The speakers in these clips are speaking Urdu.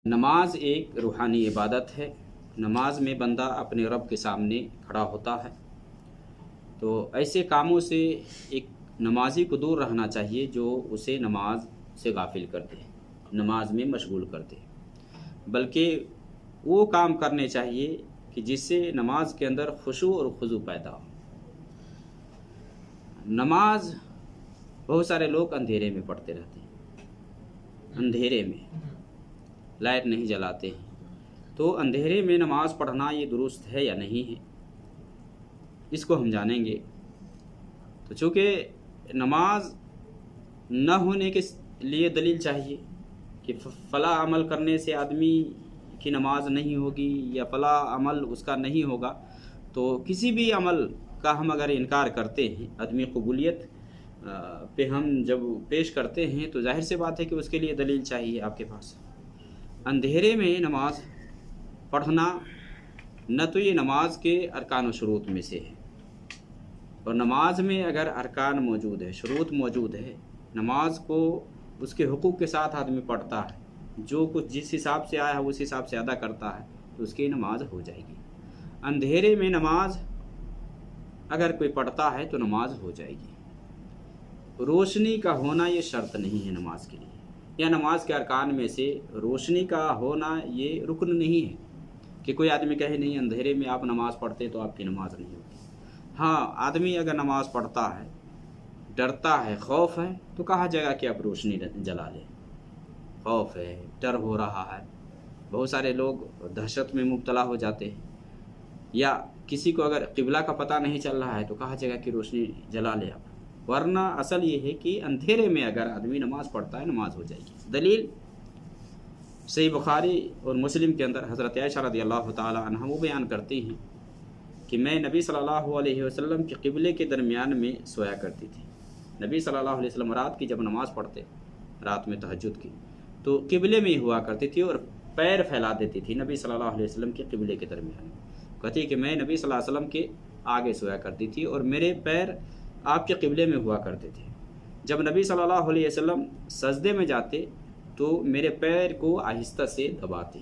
نماز ایک روحانی عبادت ہے۔ نماز میں بندہ اپنے رب کے سامنے کھڑا ہوتا ہے، تو ایسے کاموں سے ایک نمازی کو دور رہنا چاہیے جو اسے نماز سے غافل کر دے، نماز میں مشغول کر دے، بلکہ وہ کام کرنے چاہیے کہ جس سے نماز کے اندر خشوع اور خضوع پیدا ہو۔ نماز بہت سارے لوگ اندھیرے میں پڑھتے رہتے ہیں، اندھیرے میں لائٹ نہیں جلاتے ہیں، تو اندھیرے میں نماز پڑھنا یہ درست ہے یا نہیں ہے، اس کو ہم جانیں گے۔ تو چونکہ نماز نہ ہونے کے لیے دلیل چاہیے کہ فلاں عمل کرنے سے آدمی کی نماز نہیں ہوگی یا فلاں عمل اس کا نہیں ہوگا، تو کسی بھی عمل کا ہم اگر انکار کرتے ہیں، عدم قبولیت پہ ہم جب پیش کرتے ہیں تو ظاہر سی بات ہے کہ اس کے لیے دلیل چاہیے آپ کے پاس۔ اندھیرے میں نماز پڑھنا نہ تو یہ نماز کے ارکان و شروط میں سے ہے، اور نماز میں اگر ارکان موجود ہے، شروط موجود ہے، نماز کو اس کے حقوق کے ساتھ آدمی پڑھتا ہے، جو کچھ جس حساب سے آیا ہے اس حساب سے ادا کرتا ہے، تو اس کی نماز ہو جائے گی۔ اندھیرے میں نماز اگر کوئی پڑھتا ہے تو نماز ہو جائے گی۔ روشنی کا ہونا یہ شرط نہیں ہے نماز کے لیے، یا نماز کے ارکان میں سے روشنی کا ہونا یہ رکن نہیں ہے کہ کوئی آدمی کہے نہیں اندھیرے میں آپ نماز پڑھتے تو آپ کی نماز نہیں ہوگی۔ ہاں، آدمی اگر نماز پڑھتا ہے، ڈرتا ہے، خوف ہے، تو کہا جائے گا کہ آپ روشنی جلا لیں۔ خوف ہے، ڈر ہو رہا ہے، بہت سارے لوگ دہشت میں مبتلا ہو جاتے ہیں، یا کسی کو اگر قبلہ کا پتہ نہیں چل رہا ہے تو کہا جائے گا کہ روشنی جلا لے آپ، ورنہ اصل یہ ہے کہ اندھیرے میں اگر آدمی نماز پڑھتا ہے نماز ہو جائے گی۔ دلیل صحیح بخاری اور مسلم کے اندر حضرت عائشہ رضی اللہ تعالی عنہ وہ بیان کرتی ہیں کہ میں نبی صلی اللہ علیہ وسلم کے قبلے کے درمیان میں سویا کرتی تھی۔ نبی صلی اللہ علیہ وسلم رات کی جب نماز پڑھتے، رات میں تہجد کی، تو قبلے میں ہی ہوا کرتی تھی اور پیر پھیلا دیتی تھی نبی صلی اللہ علیہ وسلم کے قبلے کے درمیان میں۔ کہتی کہ میں نبی صلی اللہ علیہ وسلم کے آگے سویا کرتی تھی اور میرے پیر آپ کے قبلے میں ہوا کرتے تھے۔ جب نبی صلی اللہ علیہ وسلم سجدے میں جاتے تو میرے پیر کو آہستہ سے دباتے،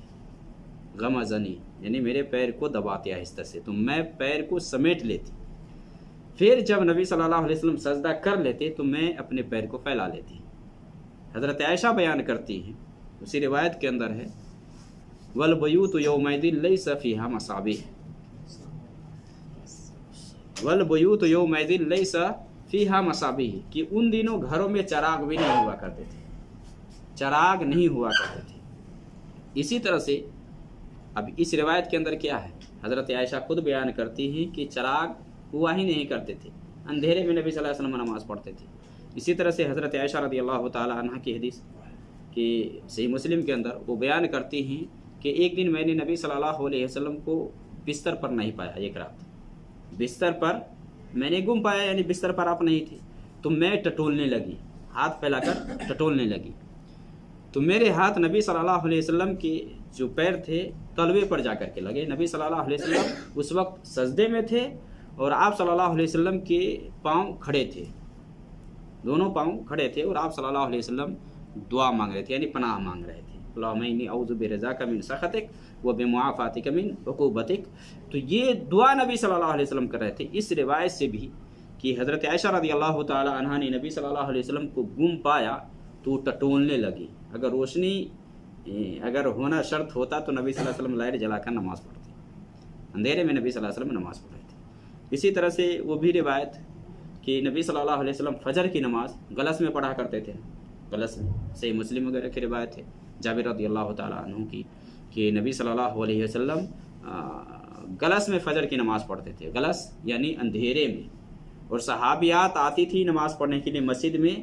غمزنی یعنی میرے پیر کو دباتے آہستہ سے، تو میں پیر کو سمیٹ لیتی۔ پھر جب نبی صلی اللہ علیہ وسلم سجدہ کر لیتے تو میں اپنے پیر کو پھیلا لیتی۔ حضرت عائشہ بیان کرتی ہیں، اسی روایت کے اندر ہے وَالْبُيُوتُ يَوْمَئِذٍ لَيْسَ فِيهَا مَصَابِيحُ، وَالْبُيُوتُ يَوْمَئِذٍ لَيْسَ فِيهَا مَصَابِيحُ، کہ ان دنوں گھروں میں چراغ بھی نہیں ہوا کرتے تھے، چراغ نہیں ہوا کرتے تھے۔ اسی طرح سے اب اس روایت کے اندر کیا ہے، حضرت عائشہ خود بیان کرتی ہیں کہ چراغ ہوا ہی نہیں کرتے تھے، اندھیرے میں نبی صلی اللہ علیہ وسلم نماز پڑھتے تھے۔ اسی طرح سے حضرت عائشہ رضی اللہ تعالی عنہ کی حدیث کہ صحیح مسلم کے اندر وہ بیان کرتی ہیں کہ ایک دن میں نے نبی صلی اللہ علیہ وسلم کو بستر پر نہیں پایا، ایک رات بستر پر میں نے گم پایا، یعنی بستر پر آپ نہیں تھے، تو میں ٹٹولنے لگی، ہاتھ پھیلا کر ٹٹولنے لگی، تو میرے ہاتھ نبی صلی اللہ علیہ وسلم کے جو پیر تھے تلوے پر جا کر کے لگے۔ نبی صلی اللہ علیہ وسلم اس وقت سجدے میں تھے اور آپ صلی اللہ علیہ وسلم کے پاؤں کھڑے تھے، دونوں پاؤں کھڑے تھے، اور آپ صلی اللہ علیہ وسلم دعا مانگ رہے تھے، یعنی پناہ مانگ رہے تھے، اللہم انی اعوذ برضاک من سخطک و بمعافاتک من عقوبتک۔ تو یہ دعا نبی صلی اللہ علیہ وسلم کر رہے تھے۔ اس روایت سے بھی کہ حضرت عائشہ رضی اللہ تعالی عنہ نے نبی صلی اللہ علیہ وسلم کو گم پایا تو ٹٹولنے لگی۔ اگر روشنی اگر ہونا شرط ہوتا تو نبی صلی اللہ علیہ وسلم لائٹ جلا کر نماز پڑھتے، اندھیرے میں نبی صلی اللہ علیہ وسلم نماز پڑھ رہے تھے۔ اسی طرح سے وہ بھی روایت کہ نبی صلی اللہ علیہ وسلم فجر کی نماز غلس میں پڑھا کرتے تھے، غلس میں۔ صحیح مسلم وغیرہ کی روایت ہے جابر رضی اللہ تعالیٰ عنہ کی کہ نبی صلی اللہ علیہ وسلم غلس میں فجر کی نماز پڑھتے تھے، غلس یعنی اندھیرے میں، اور صحابیات آتی تھی نماز پڑھنے کے لیے مسجد میں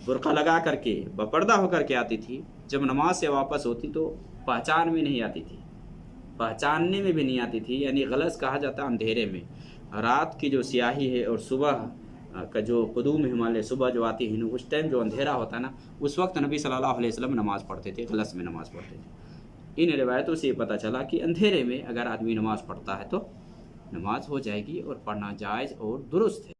برقع لگا کر کے، بپردہ ہو کر کے آتی تھی، جب نماز سے واپس ہوتی تو پہچان میں نہیں آتی تھی، پہچاننے میں بھی نہیں آتی تھی، یعنی غلس کہا جاتا اندھیرے میں۔ رات کی جو سیاہی ہے اور صبح کا جو قدوم ہے ہمارے، صبح جو آتی ہے اس ٹائم جو اندھیرا ہوتا ہے نا، اس وقت نبی صلی اللہ علیہ وسلم نماز پڑھتے تھے، غلس میں نماز پڑھتے تھے۔ ان روایتوں سے یہ پتہ چلا کہ اندھیرے میں اگر آدمی نماز پڑھتا ہے تو نماز ہو جائے گی، اور پڑھنا جائز اور درست ہے۔